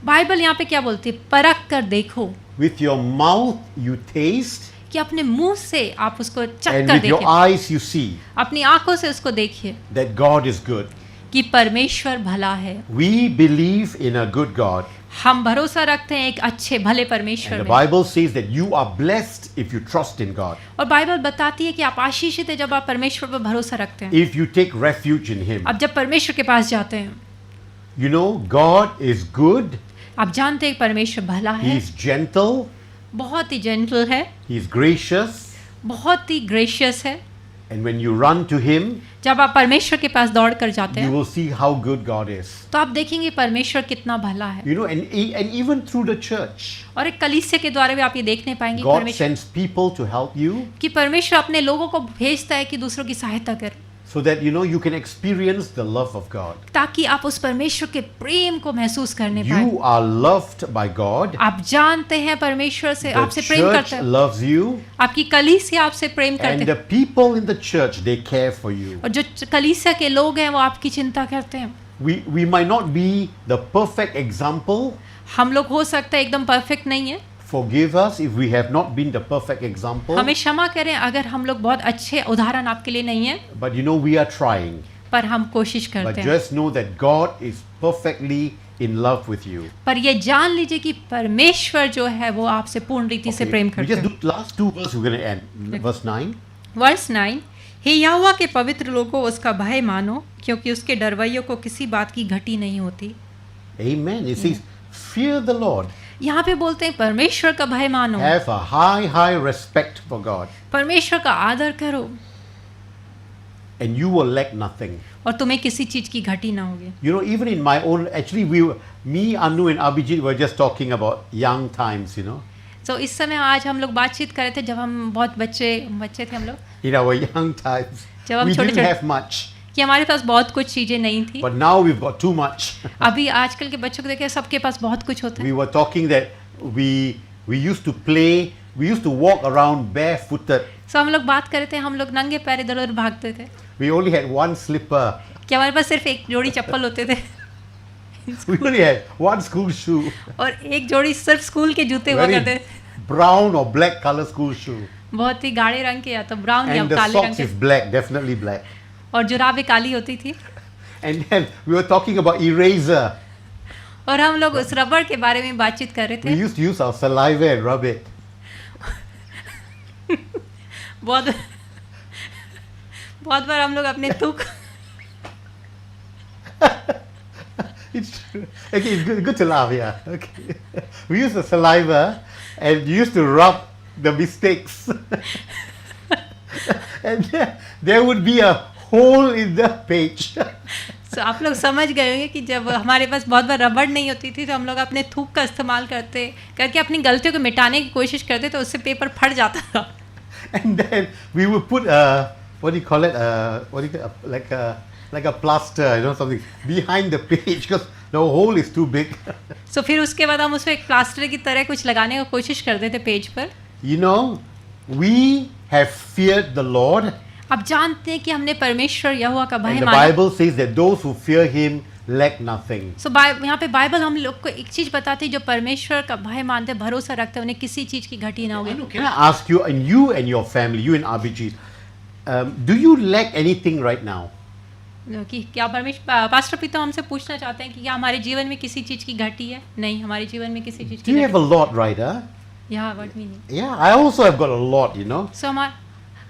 Bible यहाँ पे क्या बोलती है? परख कर देखो, With your mouth you taste, कि अपने मुंह से आप उसको चख and कर with your देखिए, eyes you see अपनी आंखों से उसको देखिए that God is good. कि परमेश्वर भला है। We believe in a good God. हम भरोसा रखते हैं एक अच्छे भले And परमेश्वर the में, Bible says that you are blessed if you trust in God. और बाइबल बताती है कि आप आशीषित है जब आप परमेश्वर पर भरोसा रखते हैं, If you take refuge in Him. आप जब परमेश्वर के पास जाते हैं। You know, God is good. आप जानते हैं परमेश्वर भला He है, is gentle. बहुत ही जेंटल है, He is gracious. बहुत ही ग्रेशियस है। And when you run to Him, जब आप परमेश्वर के पास दौड़ कर जाते you हैं will see how good God is. तो आप देखेंगे परमेश्वर कितना भला है, You know, and even through the church, और एक कलीसिया के द्वारा भी आप ये देखने पाएंगे God sends people to help you. कि परमेश्वर अपने लोगों को भेजता है कि दूसरों की सहायता करे। so that you can experience the love of God. ताकि आप उस परमेश्वर के प्रेम को महसूस करने पाए। You are loved by God. आप जानते हैं परमेश्वर से The आपसे प्रेम church करता है, loves you, आपकी कलीसिया आपसे प्रेम and करते the हैं, people in the church, they care for you. और जो कलीसिया के लोग हैं वो आपकी चिंता करते हैं। We might not be the perfect example. हम लोग हो सकता है एकदम परफेक्ट नहीं है, Forgive us if we have not been the perfect example. हमें क्षमा करें अगर हम लोग बहुत अच्छे उदाहरण आपके लिए नहीं है, But we are trying. पर हम कोशिश But करते हैं। just know that God is perfectly in love with you. पर ये जान लीजिए कि परमेश्वर जो है वो आपसे पूर्ण रीति से प्रेम We करते just हैं। do last two verses. We're going to end. Verse 9. Verse 9, हे यहोवा के पवित्र लोगों उसका भय मानो, क्योंकि उसके डरवैयों को किसी बात की घटी नहीं होती। Amen. It says, fear the Lord. यहाँ पे बोलते हैं परमेश्वर का भय मानो, Have a high respect for God. परमेश्वर का आदर करो, And you will lack nothing. और तुम्हें किसी चीज की घटी ना होगी। Even in my own, actually, me, Anu, and Abhijit were just talking about young times, तो इस समय आज हम लोग बातचीत कर रहे थे जब हम बहुत बच्चे थे हम लोग, In our young times, जब हम we didn't छोटे-छोटे- have much. कि हमारे पास बहुत कुछ चीजें नहीं थी। But now we've got too much. अभी आजकल के बच्चों को देखिए सबके पास बहुत कुछ होता है। We were talking that we used to play, we used to walk around barefooted. तो हम लोग बात कर रहे थे, हम लोग नंगे पैर इधर उधर भागते थे, We only had one slipper. कि हमारे पास सिर्फ एक जोड़ी चप्पल होते थे We only had one school shoe. और एक जोड़ी सिर्फ स्कूल के जूते हुआ करते Very थे, brown or black color school shoe. बहुत ही गाढ़े रंग के, या तो ब्राउन या And the काले रंग socks is के, black, definitely black. और जुराबें काली होती थी। And then we were talking about eraser. और हम लोग उस रबड़ के बारे में बातचीत कर रहे We थे। used to use our saliva and rub it. बहुत बहुत बार हम लोग अपने थूक It's true. Okay, it's good to laugh, yeah. Okay. We used the saliva and used to rub the mistakes. And there would be a hole in the page. तो आप लोग समझ गए होंगे कि जब हमारे पास बहुत बार रबड़ नहीं होती थी तो हम लोग अपने थूक का इस्तेमाल करके अपनी गलतियों को मिटाने की कोशिश करते तो उससे पेपर फट जाता था। And then we would put what do you call it? Like a plaster, something behind the page because the hole is too big. तो फिर उसके बाद हम उसमें एक प्लास्टर की तरह कुछ लगाने की कोशिश करते थे पेज पर। We have feared the Lord. अब जानते हैं कि हमने परमेश्वर यहोवा का भय And the माना। Bible says that those who fear Him lack nothing. सो यहाँ पे बाइबल हम लोग को एक चीज बताती है, जो परमेश्वर का भय मानते भरोसा रखते हैं उन्हें किसी चीज की घटी ना होगी। Can I ask you, and you and your family, you and Abhijit, do you lack anything right now? कि क्या परमेश्वर पास्टर पिता हमसे पूछना चाहते हैं कि क्या हमारे जीवन में किसी चीज की घटी है? नहीं, हमारे जीवन में किसी चीज Do की you have a घटी। lot, right? Yeah, what meaning? Yeah, I also have got a lot, सो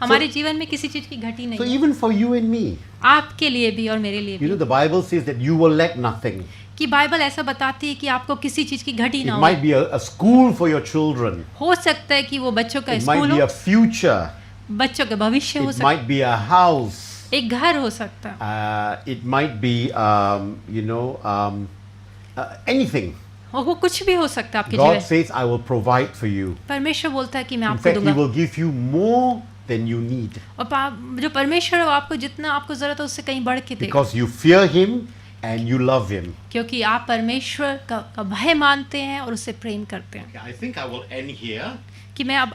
हमारे जीवन में किसी चीज की घटी So नहीं है, even for you and me, आपके लिए भी और मेरे लिए भी। the Bible says that you will lack nothing. कि बाइबल ऐसा बताती है कि आपको किसी चीज की घटी It ना might हो। be a school for your children. हो सकता है कि वो बच्चों का It might स्कूल be हो, a future. बच्चों का भविष्य हो It सकता might be a house. है, एक घर हो सकता है, It might be, anything. और वो कुछ भी हो सकता है आपके God जीवन। says, I will provide for you. परमेश्वर बोलता है कि मैं In आपको fact, He दूंगा, will give you more than you need. और जो परमेश्वर है वो आपको जितना आपको जरूरत है उससे कहीं बढ़ के देगा, Because you fear Him and you love Him. क्योंकि आप परमेश्वर का भय मानते हैं और उससे प्रेम करते हैं। I think I will end here. कि मैं अब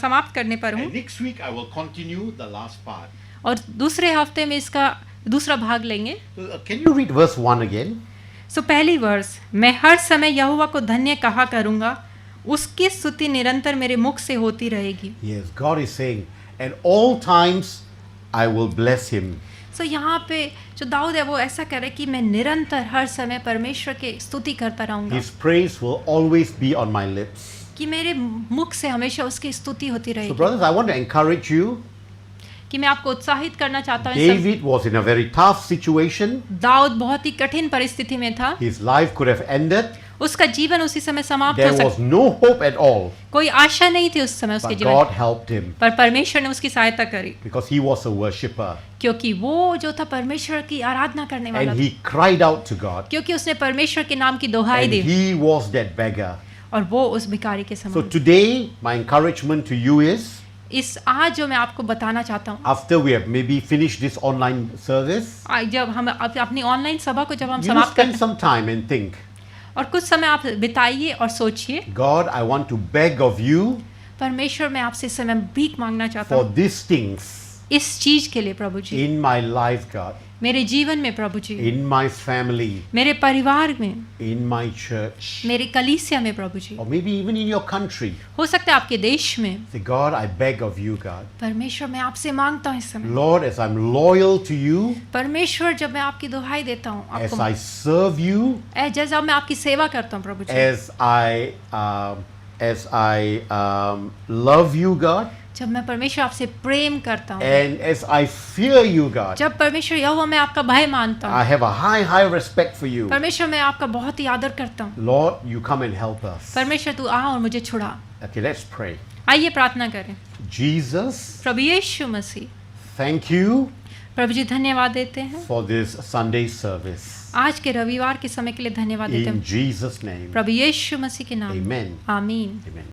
समाप्त करने पर हूँ, And next week I will continue the last part. और दूसरे हफ्ते में इसका दूसरा भाग लेंगे। Can you read verse 1 again? सो पहली वर्स, मैं हर समय यहोवा को धन्य कहा करूँगा, उसकी स्तुति निरंतर मेरे मुख से होती रहेगी। Yes, God is saying, at all times I will bless Him. सो यहाँ पे जो दाऊद है वो ऐसा करे कि मैं निरंतर हर समय परमेश्वर के स्तुति करता रहूँगा, His praise will always be on my lips. कि मेरे मुख से हमेशा उसकी स्तुति होती So रहेगी। brothers, I want to encourage you. कि मैं आपको उत्साहित करना चाहता हूँ। David was in a very tough situation. Dawood बहुत ही कठिन परिस्थिति में था, His life could have ended. उसका जीवन उसी समय समाप्त There हो was सकता, no hope at all. कोई आशा नहीं थी उस समय उसके But जीवन God में, helped him पर परमेश्वर ने उसकी सहायता करी, because he was a worshipper. क्योंकि वो जो था परमेश्वर की आराधना करने वाला And था, he cried out to God. क्योंकि उसने परमेश्वर के नाम की दोहाई And the, he was that beggar. और वो उस भिखारी के So समान। today, my encouragement to you is, इस आज जो मैं आपको बताना चाहता हूँ, after we have maybe finished this online service, जब हम अपनी ऑनलाइन सभा को जब हम you know, समाप्त spend करते some time and think, हैं और कुछ समय आप बिताइए और सोचिए, God, I want to beg of you परमेश्वर मैं आपसे इस समय भीख मांगना चाहता for हूँ these things इस चीज के लिए प्रभु जी, in my life, God, मेरे जीवन में प्रभु जी, in my family, मेरे परिवार में, in my church, मेरे कलीसिया में प्रभु जी, or maybe even in your country. हो सकता है आपके देश में। Say, God, I beg of you, God. परमेश्वर मैं आपसे मांगता हूँ इस समय, Lord, as I'm loyal to you, परमेश्वर जब मैं आपकी दुहाई देता हूँ as आपको, I serve you, जब मैं आपकी सेवा करता हूँ प्रभु जी, as I love you, God, जब मैं परमेश्वर आपसे प्रेम करता हूँ, and as I fear you, God, जब परमेश्वर यहोवा मैं आपका भय मानता I हूँ, have a high respect for you. परमेश्वर मैं आपका बहुत ही आदर करता हूँ, Lord, you come and help us. परमेश्वर तू आ और मुझे छुड़ा। Okay, let's pray. आइए प्रार्थना करें। Jesus, Prabhu Yeshu Masih, thank you प्रभु जी धन्यवाद देते हैं, for this Sunday service. आज के रविवार के समय के लिए धन्यवाद देते In हैं Jesus' name, प्रभु यीशु मसीह के नाम में। amen. आमीन। Amen.